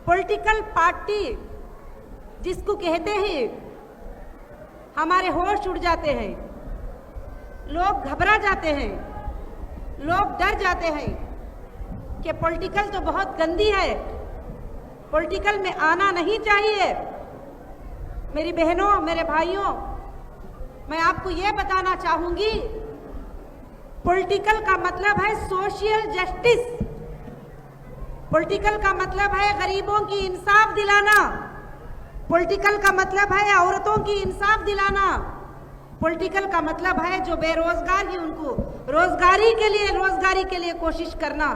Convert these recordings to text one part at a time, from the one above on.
Political party जिसको कहते हैं, हमारे होश उड़ जाते हैं, लोग घबरा जाते हैं, लोग डर जाते हैं कि पॉलिटिकल तो बहुत गंदी है, पॉलिटिकल में आना नहीं चाहिए। मेरी बहनों, मेरे भाइयों, मैं आपको ये बताना चाहूंगी, पॉलिटिकल का मतलब है सोशल जस्टिस। पॉलिटिकल का मतलब है गरीबों की इंसाफ दिलाना। पॉलिटिकल का मतलब है औरतों की इंसाफ दिलाना। पॉलिटिकल का मतलब है जो बेरोजगार हैं उनको रोजगारी के लिए कोशिश करना।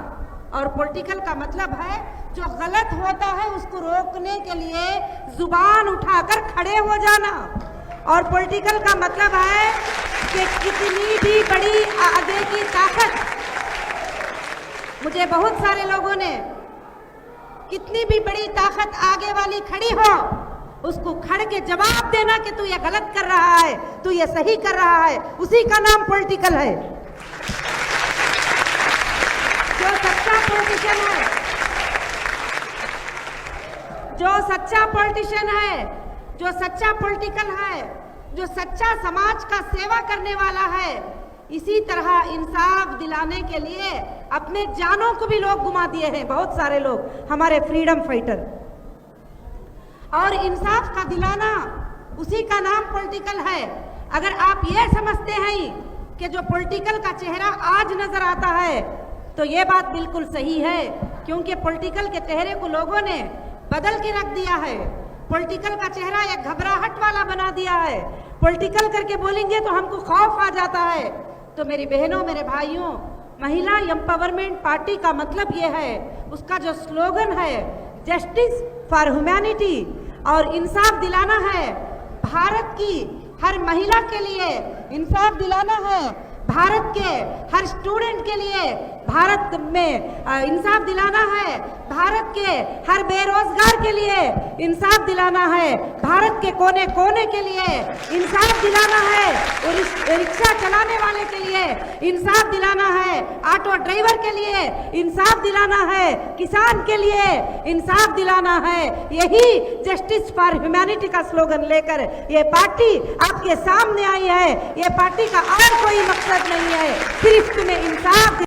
और पॉलिटिकल का मतलब है जो गलत होता है उसको रोकने के लिए जुबान उठाकर खड़े हो जाना। और पॉलिटिकल का मतलब है कि कितनी भी बड़ी आगे की ताकत, मुझे बहुत सारे लोगों ने, कितनी भी बड़ी ताकत आगे वाली खड़ी हो उसको खड़ के जवाब देना कि तू ये गलत कर रहा है, तू ये सही कर रहा है, उसी का नाम पॉलिटिकल है। जो सच्चा पॉलिटिशियन है, जो सच्चा पॉलिटिशियन है, जो सच्चा पॉलिटिकल है, जो सच्चा समाज का सेवा करने वाला है, इसी तरह इंसाफ दिलाने के लिए अपने जानों को भी लोग गुमा दिए हैं, बहुत सारे लोग, हमारे फ्रीडम फाइटर। और इंसाफ का दिलाना, उसी का नाम पॉलिटिकल है। अगर आप ये समझते हैं कि जो पॉलिटिकल का चेहरा आज नजर आता है, तो ये बात बिल्कुल सही है, क्योंकि पॉलिटिकल के चेहरे को लोगों ने बदल के रख दिया है। पॉलिटिकल का चेहरा एक घबराहट वाला बना दिया है। पॉलिटिकल करके बोलेंगे तो हमको खौफ आ जाता है। तो मेरी बहनों, मेरे भाइयों, महिला एम्पावरमेंट पार्टी का मतलब ये है, उसका जो स्लोगन है जस्टिस फॉर ह्यूमैनिटी, और इंसाफ दिलाना है भारत की हर महिला के लिए, इंसाफ दिलाना है भारत के हर स्टूडेंट के लिए, भारत में इंसाफ दिलाना है भारत के हर बेरोजगार के लिए, इंसाफ दिलाना है भारत के कोने कोने के लिए, इंसाफ दिलाना है रिक्शा चलाने वाले के लिए, इंसाफ दिलाना है ऑटो ड्राइवर के लिए, इंसाफ दिलाना है किसान के लिए, इंसाफ दिलाना है। यही जस्टिस फॉर ह्यूमैनिटी का स्लोगन लेकर ये पार्टी आपके सामने आई है। ये पार्टी का और कोई मकसद नहीं है, सिर्फ तुम्हें इंसाफ